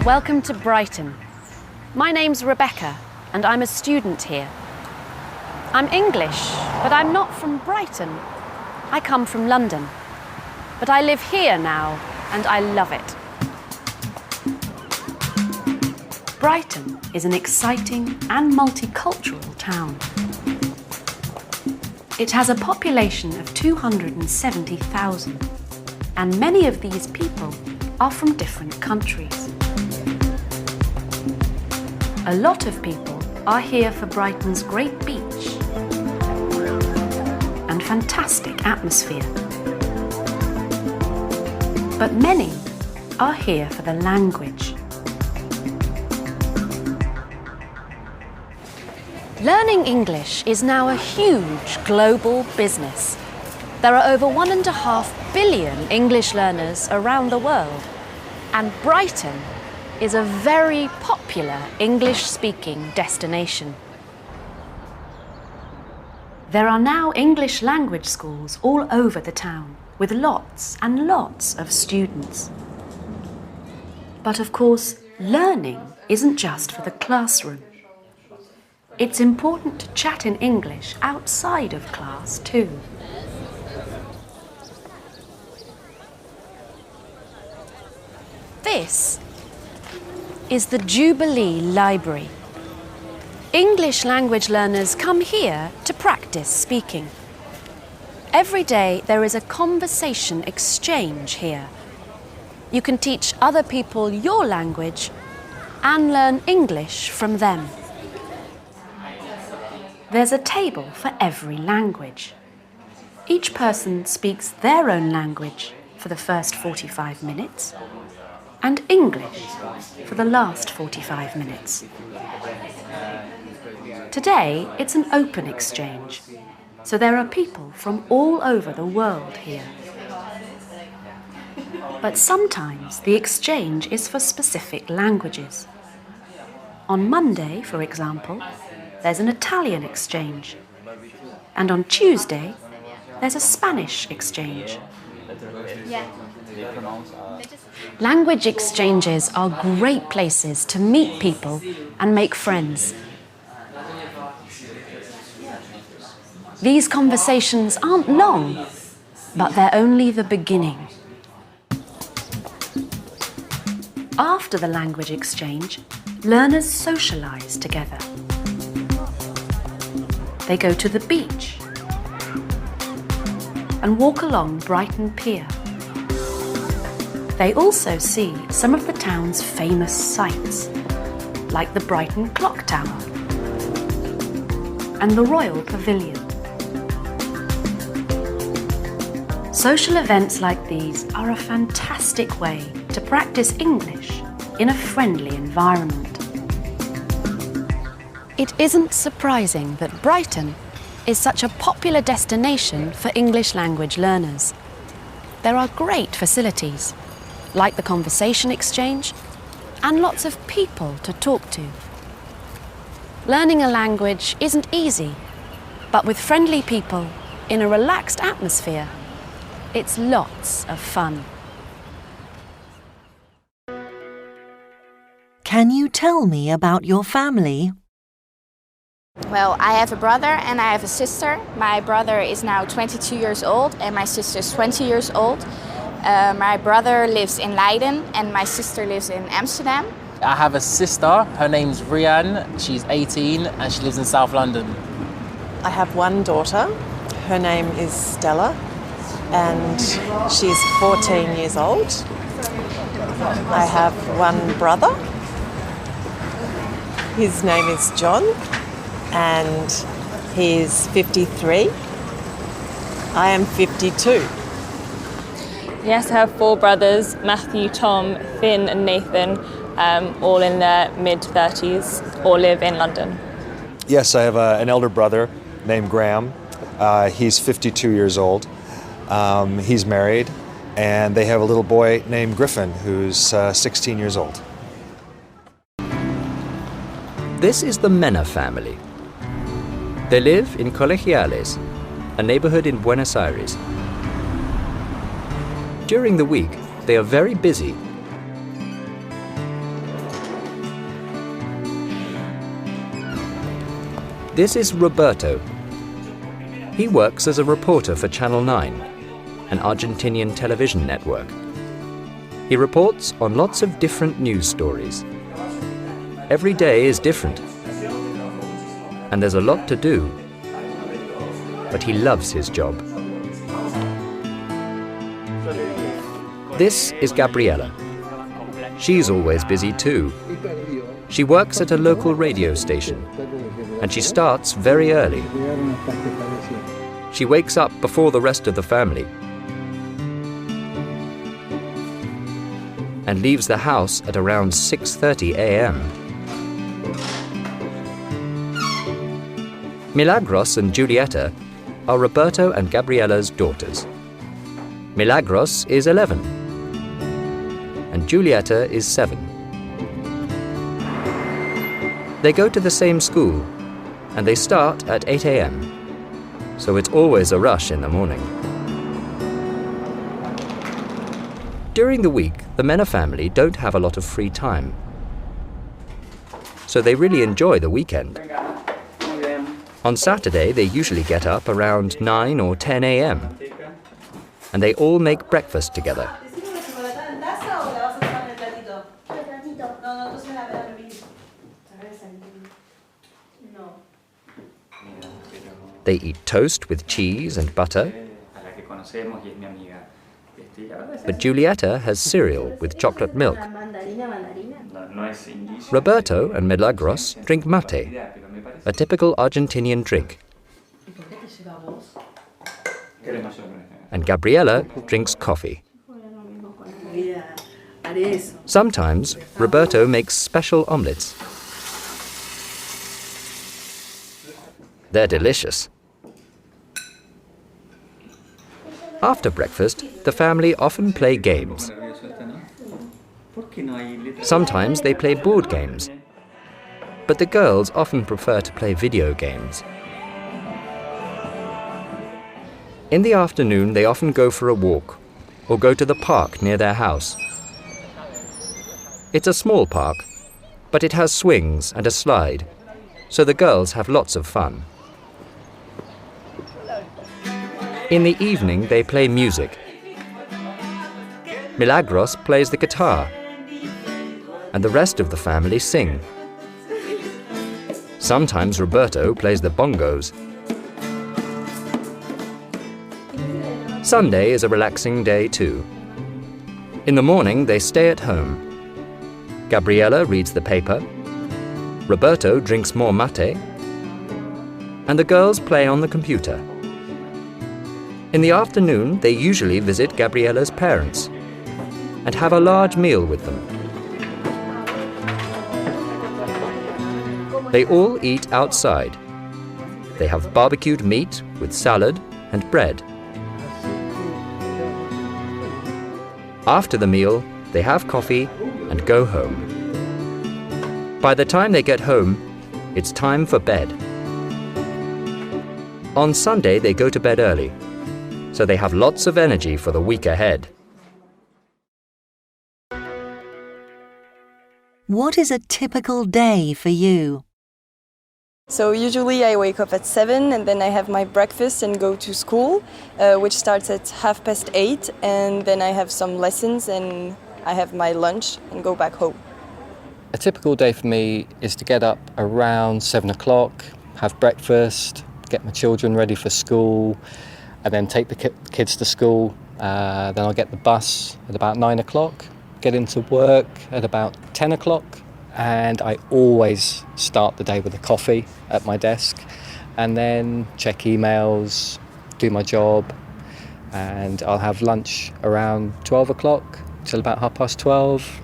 Welcome to Brighton. My name's Rebecca and I'm a student here. I'm English, but I'm not from Brighton. I come from London. But I live here now and I love it. Brighton is an exciting and multicultural town. It has a population of 270,000, and many of these people are from different countries. A lot of people are here for Brighton's great beach and fantastic atmosphere. But many are here for the language. Learning English is now a huge global business. There are over 1.5 billion English learners around the world, and Brighton is a very popular English-speaking destination. There are now English language schools all over the town, with lots and lots of students. But of course, learning isn't just for the classroom. It's important to chat in English outside of class too. This is the Jubilee Library. English language learners come here to practice speaking. Every day there is a conversation exchange here. You can teach other people your language and learn English from them. There's a table for every language. Each person speaks their own language for the first 45 minutes and English for the last 45 minutes. Today, it's an open exchange, so there are people from all over the world here. But sometimes the exchange is for specific languages. On Monday, for example, there's an Italian exchange. And on Tuesday, there's a Spanish exchange. Language exchanges are great places to meet people and make friends. These conversations aren't long, but they're only the beginning. After the language exchange, learners socialise together. They go to the beach and walk along Brighton Pier. They also see some of the town's famous sights, like the Brighton Clock Tower and the Royal Pavilion. Social events like these are a fantastic way to practice English in a friendly environment. It isn't surprising that Brighton is such a popular destination for English language learners. There are great facilities, like the conversation exchange, and lots of people to talk to. Learning a language isn't easy, but with friendly people in a relaxed atmosphere, it's lots of fun. Can you tell me about your family? Well, I have a brother and I have a sister. My brother is now 22 years old and my sister is 20 years old. My brother lives in Leiden and my sister lives in Amsterdam. I have a sister, her name's Rianne, she's 18 and she lives in South London. I have one daughter, her name is Stella and she's 14 years old. I have one brother, his name is John and he's 53. I am 52. Yes, I have 4 brothers, Matthew, Tom, Finn and Nathan, all in their mid-30s, all live in London. Yes, I have an elder brother named Graham. He's 52 years old. He's married, and they have a little boy named Griffin, who's 16 years old. This is the Mena family. They live in Colegiales, a neighborhood in Buenos Aires. During the week, they are very busy. This is Roberto. He works as a reporter for Channel 9, an Argentinian television network. He reports on lots of different news stories. Every day is different, and there's a lot to do, but he loves his job. This is Gabriela. She's always busy too. She works at a local radio station, and she starts very early. She wakes up before the rest of the family and leaves the house at around 6:30 a.m. Milagros and Julieta are Roberto and Gabriela's daughters. Milagros is 11 and Julieta is 7. They go to the same school and they start at 8 a.m, so it's always a rush in the morning. During the week, the Mena family don't have a lot of free time, so they really enjoy the weekend. On Saturday, they usually get up around 9 or 10 a.m, and they all make breakfast together. They eat toast with cheese and butter, but Julieta has cereal with chocolate milk. Roberto and Milagros drink mate, a typical Argentinian drink. And Gabriela drinks coffee. Sometimes Roberto makes special omelettes. They're delicious. After breakfast, the family often play games. Sometimes they play board games, but the girls often prefer to play video games. In the afternoon, they often go for a walk or go to the park near their house. It's a small park, but it has swings and a slide, so the girls have lots of fun. In the evening, they play music. Milagros plays the guitar, and the rest of the family sing. Sometimes Roberto plays the bongos. Sunday is a relaxing day too. In the morning, they stay at home. Gabriela reads the paper, Roberto drinks more mate, and the girls play on the computer. In the afternoon, they usually visit Gabriela's parents and have a large meal with them. They all eat outside. They have barbecued meat with salad and bread. After the meal, they have coffee and go home. By the time they get home, it's time for bed. On Sunday, they go to bed early, so they have lots of energy for the week ahead. What is a typical day for you? So usually I wake up at 7 and then I have my breakfast and go to school, which starts at 8:30, and then I have some lessons and I have my lunch and go back home. A typical day for me is to get up around 7 o'clock, have breakfast, get my children ready for school, and then take the kids to school. Then I'll get the bus at about 9 o'clock, get into work at about 10 o'clock, and I always start the day with a coffee at my desk, and then check emails, do my job, and I'll have lunch around 12 o'clock till about 12:30,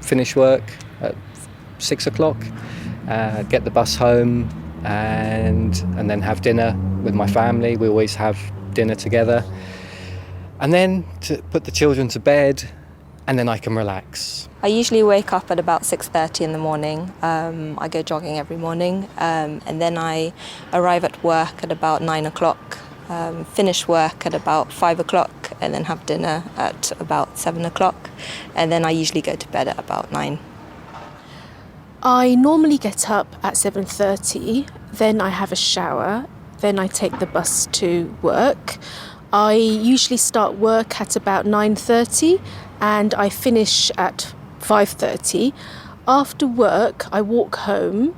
finish work at 6 o'clock, get the bus home, and then have dinner with my family. We always have dinner together, and then to put the children to bed, and then I can relax. I usually wake up at about 6:30 in the morning. I go jogging every morning, and then I arrive at work at about 9 o'clock, finish work at about 5 o'clock, and then have dinner at about 7 o'clock, and then I usually go to bed at about 9. I normally get up at 7:30, then I have a shower, then I take the bus to work. I usually start work at about 9:30 and I finish at 5:30. After work, I walk home.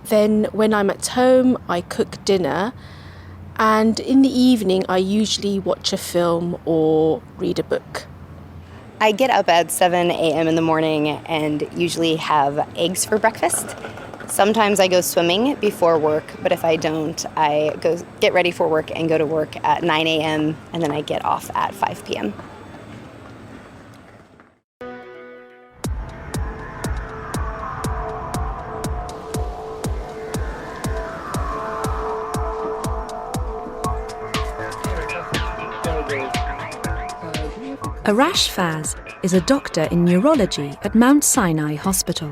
Then when I'm at home, I cook dinner. And in the evening, I usually watch a film or read a book. I get up at 7 a.m. in the morning and usually have eggs for breakfast. Sometimes I go swimming before work, but if I don't, I go get ready for work and go to work at 9 a.m. and then I get off at 5 p.m. Arash Faz is a doctor in neurology at Mount Sinai Hospital.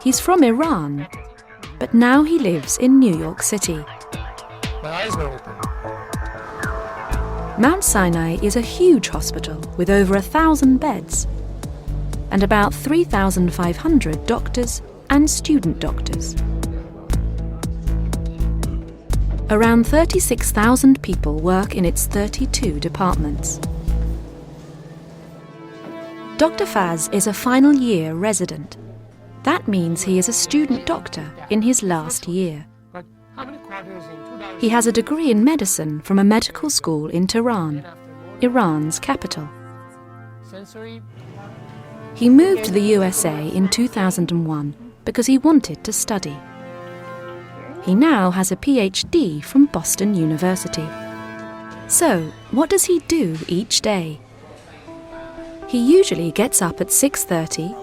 He's from Iran, but now he lives in New York City. My eyes were open. Mount Sinai is a huge hospital with over 1,000 beds and about 3,500 doctors and student doctors. Around 36,000 people work in its 32 departments. Dr. Faz is a final year resident. That means he is a student doctor in his last year. He has a degree in medicine from a medical school in Tehran, Iran's capital. He moved to the USA in 2001 because he wanted to study. He now has a PhD from Boston University. So, what does he do each day? He usually gets up at 6:30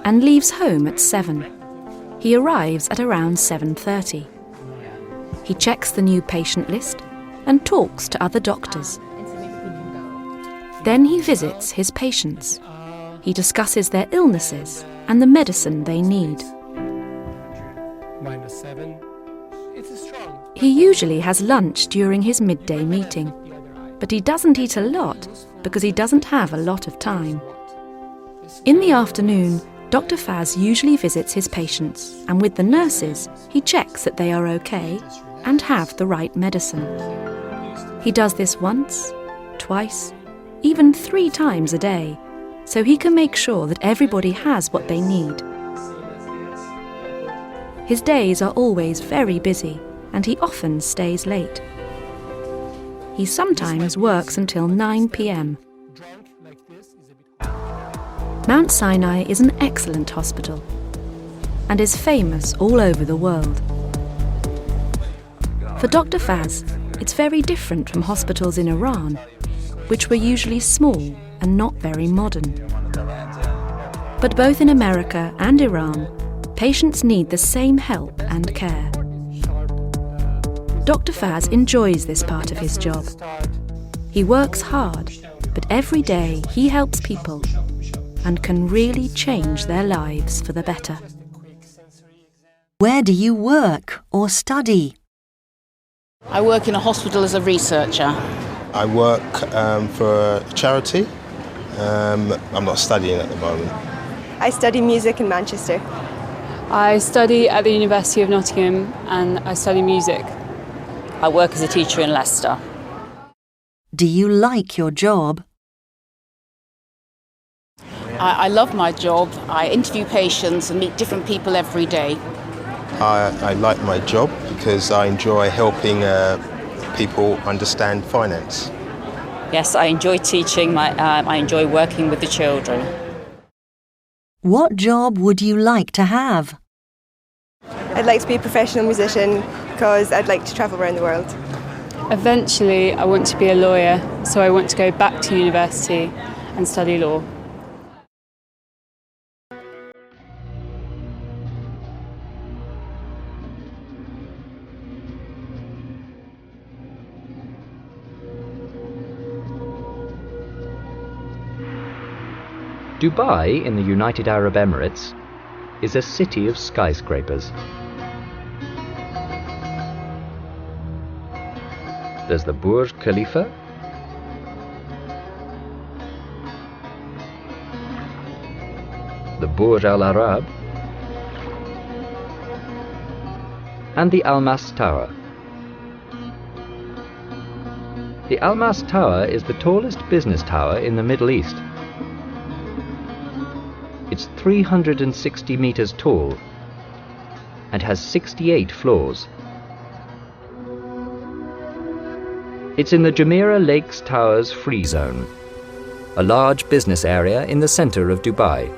and leaves home at 7. He arrives at around 7:30. He checks the new patient list and talks to other doctors. Then he visits his patients. He discusses their illnesses and the medicine they need. -7. He usually has lunch during his midday meeting, but he doesn't eat a lot because he doesn't have a lot of time. In the afternoon, Dr. Faz usually visits his patients, and with the nurses, he checks that they are okay and have the right medicine. He does this once, twice, even 3 times a day, so he can make sure that everybody has what they need. His days are always very busy, and he often stays late. He sometimes works until 9 p.m. Mount Sinai is an excellent hospital and is famous all over the world. For Dr. Faz, it's very different from hospitals in Iran, which were usually small and not very modern. But both in America and Iran, patients need the same help and care. Dr. Faz enjoys this part of his job. He works hard, but every day he helps people and can really change their lives for the better. Where do you work or study? I work in a hospital as a researcher. I work for a charity. I'm not studying at the moment. I study music in Manchester. I study at the University of Nottingham and I study music. I work as a teacher in Leicester. Do you like your job? I love my job. I interview patients and meet different people every day. I like my job because I enjoy helping people understand finance. Yes, I enjoy teaching. I enjoy working with the children. What job would you like to have? I'd like to be a professional musician because I'd like to travel around the world. Eventually, I want to be a lawyer, so I want to go back to university and study law. Dubai, in the United Arab Emirates, is a city of skyscrapers. There's the Burj Khalifa, the Burj Al Arab, and the Almas Tower. The Almas Tower is the tallest business tower in the Middle East. It's 360 meters tall and has 68 floors. It's in the Jumeirah Lakes Towers Free Zone, a large business area in the center of Dubai.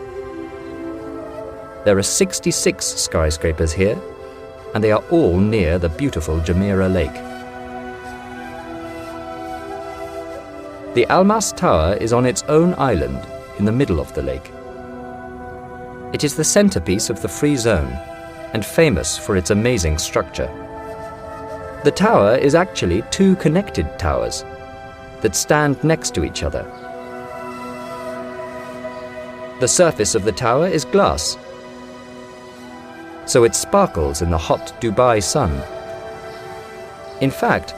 There are 66 skyscrapers here, and they are all near the beautiful Jumeirah Lake. The Almas Tower is on its own island in the middle of the lake. It is the centerpiece of the Free Zone and famous for its amazing structure. The tower is actually two connected towers that stand next to each other. The surface of the tower is glass, so it sparkles in the hot Dubai sun. In fact,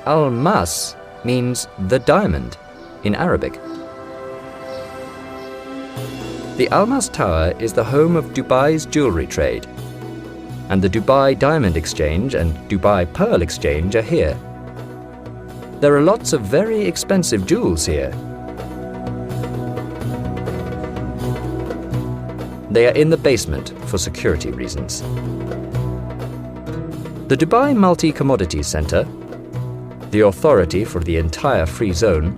Almas means the diamond in Arabic. The Almas Tower is the home of Dubai's jewelry trade, and the Dubai Diamond Exchange and Dubai Pearl Exchange are here. There are lots of very expensive jewels here. They are in the basement for security reasons. The Dubai Multi-Commodities Centre, the authority for the entire Free Zone,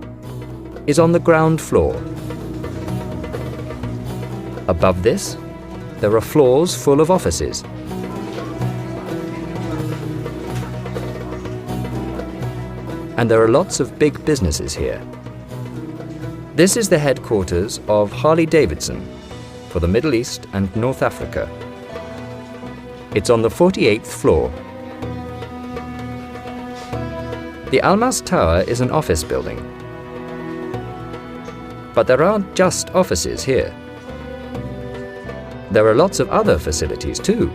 is on the ground floor. Above this, there are floors full of offices. And there are lots of big businesses here. This is the headquarters of Harley-Davidson for the Middle East and North Africa. It's on the 48th floor. The Almas Tower is an office building. But there aren't just offices here. There are lots of other facilities too.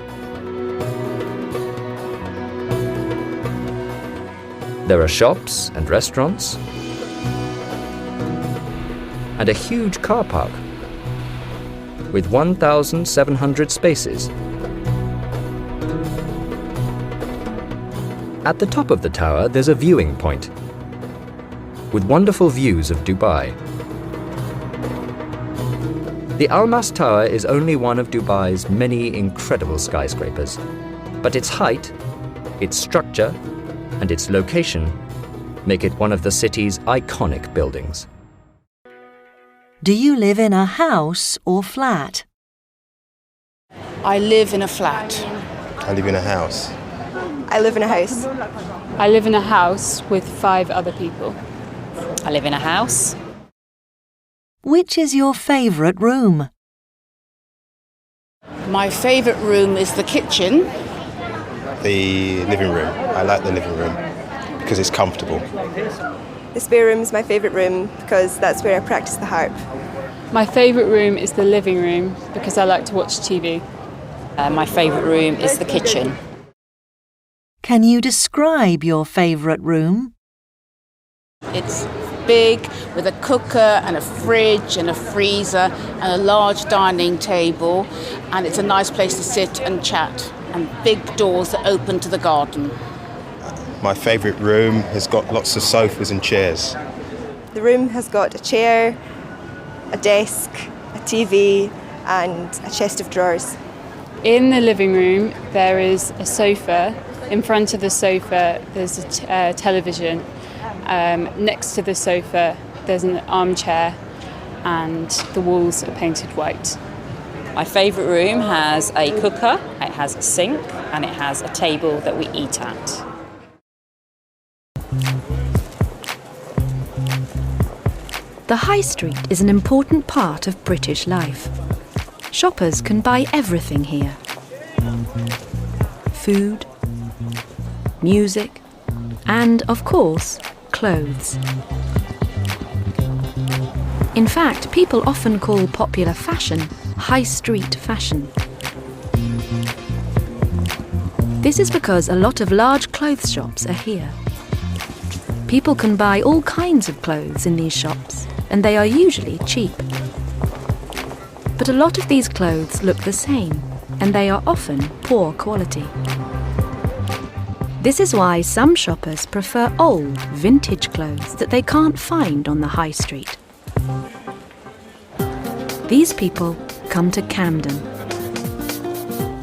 There are shops and restaurants, and a huge car park with 1,700 spaces. At the top of the tower, there's a viewing point with wonderful views of Dubai. The Almas Tower is only one of Dubai's many incredible skyscrapers, but its height, its structure, and its location make it one of the city's iconic buildings. Do you live in a house or flat? I live in a flat. I live in a house. I live in a house. I live in a house with 5 other people. I live in a house. Which is your favourite room? My favourite room is the kitchen. The living room. I like the living room because it's comfortable. The spare room is my favourite room because that's where I practice the harp. My favourite room is the living room because I like to watch TV. My favourite room is the kitchen. Can you describe your favourite room? It's big with a cooker and a fridge and a freezer and a large dining table, and it's a nice place to sit and chat, and big doors that open to the garden. My favourite room has got lots of sofas and chairs. The room has got a chair, a desk, a TV and a chest of drawers. In the living room there is a sofa. In front of the sofa there's a television. Next to the sofa there's an armchair and the walls are painted white. My favourite room has a cooker, it has a sink, and it has a table that we eat at. The High Street is an important part of British life. Shoppers can buy everything here. Food, music, and, of course, clothes. In fact, people often call popular fashion high street fashion. This is because a lot of large clothes shops are here. People can buy all kinds of clothes in these shops, and they are usually cheap. But a lot of these clothes look the same, and they are often poor quality. This is why some shoppers prefer old, vintage clothes that they can't find on the high street. These people come to Camden.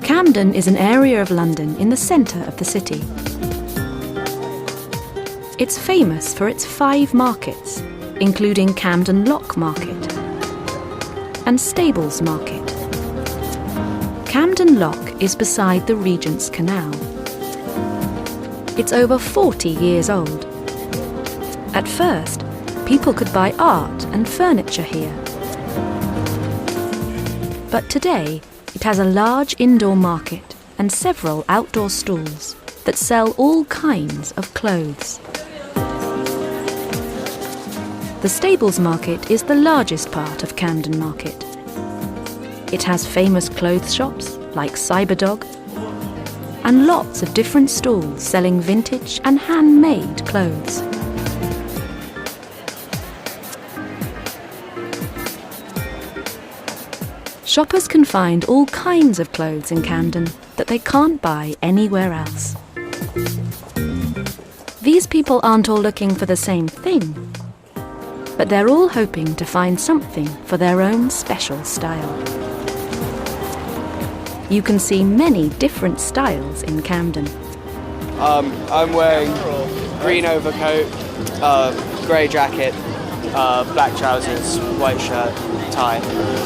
Camden is an area of London in the centre of the city. It's famous for its 5 markets, including Camden Lock Market and Stables Market. Camden Lock is beside the Regent's Canal. It's over 40 years old. At first, people could buy art and furniture here. But today, it has a large indoor market and several outdoor stalls that sell all kinds of clothes. The Stables Market is the largest part of Camden Market. It has famous clothes shops like Cyberdog and lots of different stalls selling vintage and handmade clothes. Shoppers can find all kinds of clothes in Camden that they can't buy anywhere else. These people aren't all looking for the same thing, but they're all hoping to find something for their own special style. You can see many different styles in Camden. I'm wearing green overcoat, grey jacket, black trousers, white shirt, tie,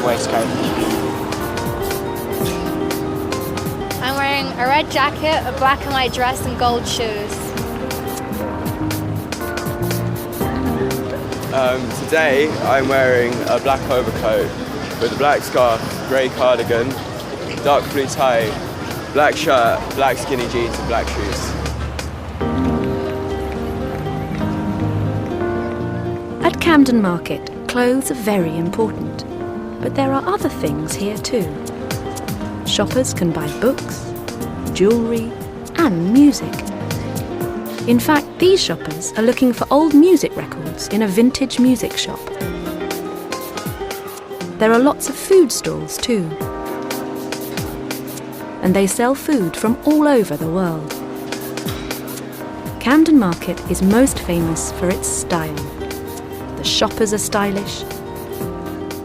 waistcoat. I'm wearing a red jacket, a black and white dress and gold shoes. Today I'm wearing a black overcoat with a black scarf, grey cardigan, dark blue tie, black shirt, black skinny jeans and black shoes. At Camden Market, clothes are very important, but there are other things here too. Shoppers can buy books, jewellery and music. In fact, these shoppers are looking for old music records in a vintage music shop. There are lots of food stalls too. And they sell food from all over the world. Camden Market is most famous for its style. The shoppers are stylish,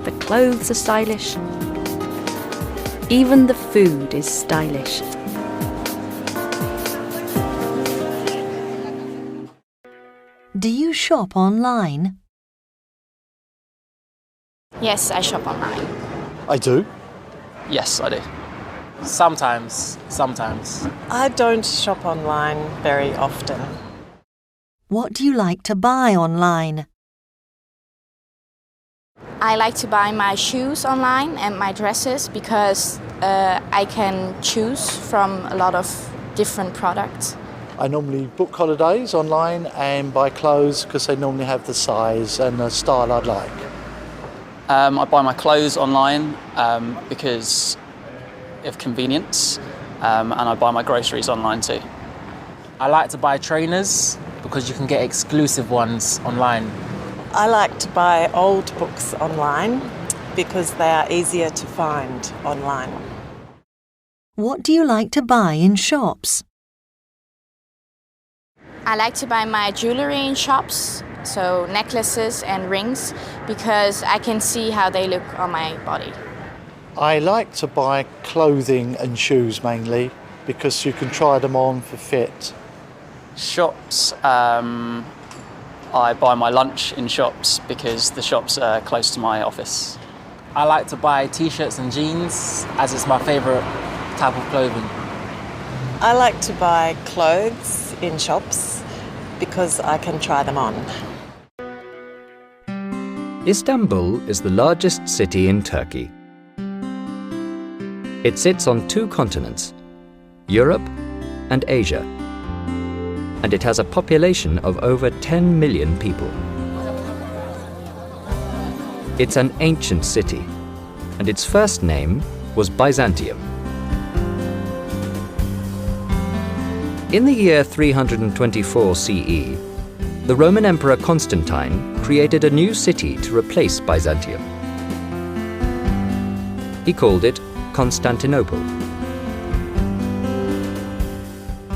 the clothes are stylish, even the food is stylish. Do you shop online? Yes, I shop online. I do. Yes, I do. Sometimes. I don't shop online very often. What do you like to buy online? I like to buy my shoes online and my dresses because I can choose from a lot of different products. I normally book holidays online and buy clothes because they normally have the size and the style I'd like. I buy my clothes online because of convenience, and I buy my groceries online too. I like to buy trainers because you can get exclusive ones online. I like to buy old books online because they are easier to find online. What do you like to buy in shops? I like to buy my jewellery in shops, so necklaces and rings, because I can see how they look on my body. I like to buy clothing and shoes mainly because you can try them on for fit. Shops, I buy my lunch in shops because the shops are close to my office. I like to buy t-shirts and jeans as it's my favourite type of clothing. I like to buy clothes in shops because I can try them on. Istanbul is the largest city in Turkey. It sits on 2 continents, Europe and Asia, and it has a population of over 10 million people. It's an ancient city, and its first name was Byzantium. In the year 324 CE, the Roman Emperor Constantine created a new city to replace Byzantium. He called it Constantinople.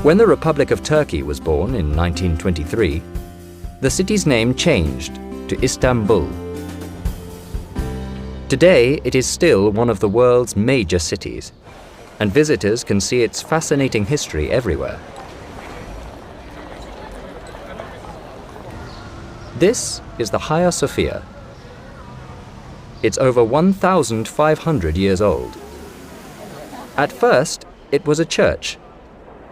When the Republic of Turkey was born in 1923, the city's name changed to Istanbul. Today, it is still one of the world's major cities, and visitors can see its fascinating history everywhere. This is the Hagia Sophia. It's over 1,500 years old. At first, it was a church.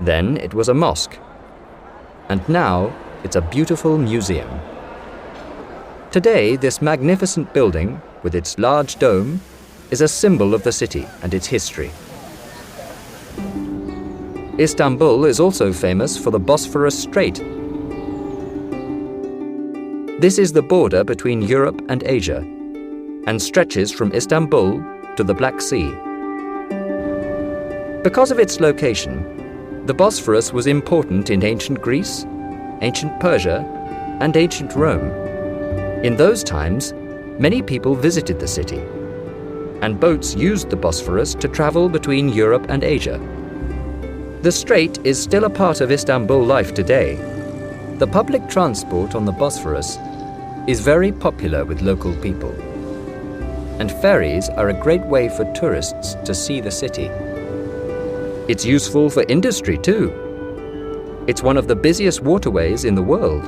Then it was a mosque. And now it's a beautiful museum. Today, this magnificent building, with its large dome, is a symbol of the city and its history. Istanbul is also famous for the Bosphorus Strait. This is the border between Europe and Asia, and stretches from Istanbul to the Black Sea. Because of its location, the Bosphorus was important in ancient Greece, ancient Persia, and ancient Rome. In those times, many people visited the city, and boats used the Bosphorus to travel between Europe and Asia. The strait is still a part of Istanbul life today. The public transport on the Bosphorus is very popular with local people, and ferries are a great way for tourists to see the city. It's useful for industry too. It's one of the busiest waterways in the world.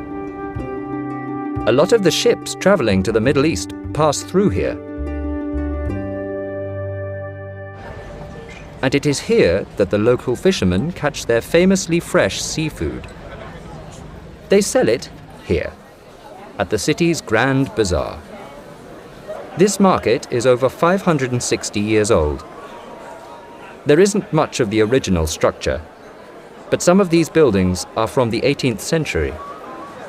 A lot of the ships traveling to the Middle East pass through here. And it is here that the local fishermen catch their famously fresh seafood. They sell it here, at the city's Grand Bazaar. This market is over 560 years old. There isn't much of the original structure, but some of these buildings are from the 18th century.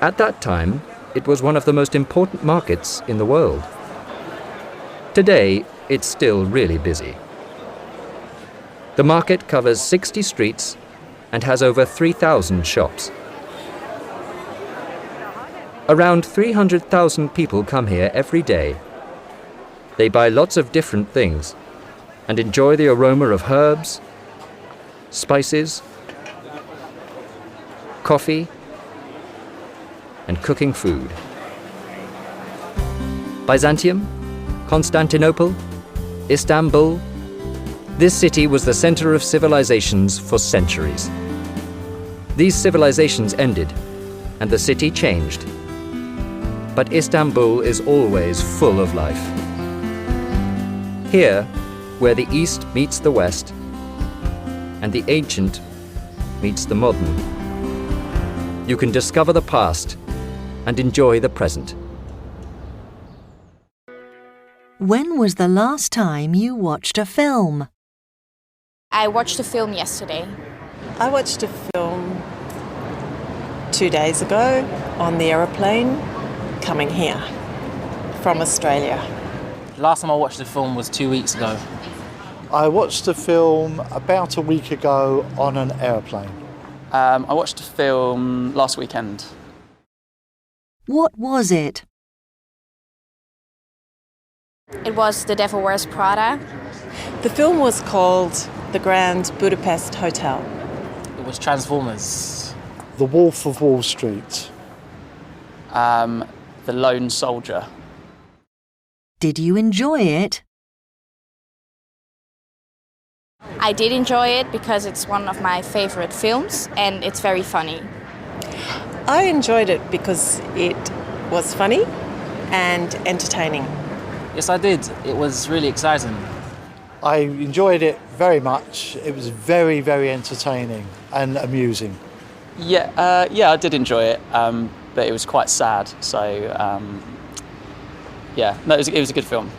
At that time, it was one of the most important markets in the world. Today, it's still really busy. The market covers 60 streets and has over 3,000 shops. Around 300,000 people come here every day. They buy lots of different things and enjoy the aroma of herbs, spices, coffee, and cooking food. Byzantium, Constantinople, Istanbul. This city was the center of civilizations for centuries. These civilizations ended, and the city changed. But Istanbul is always full of life. Here, where the East meets the West, and the ancient meets the modern, you can discover the past and enjoy the present. When was the last time you watched a film? I watched a film yesterday. I watched a film 2 days ago on the aeroplane coming here from Australia. Last time I watched the film was 2 weeks ago. I watched a film about a week ago on an aeroplane. I watched a film last weekend. What was it? It was The Devil Wears Prada. The film was called The Grand Budapest Hotel. It was Transformers. The Wolf of Wall Street. The Lone Soldier. Did you enjoy it? I did enjoy it because it's one of my favorite films and it's very funny. I enjoyed it because it was funny and entertaining. Yes, I did. It was really exciting. I enjoyed it very much. It was very, very entertaining and amusing. Yeah, I did enjoy it, but it was quite sad. So, it was a good film.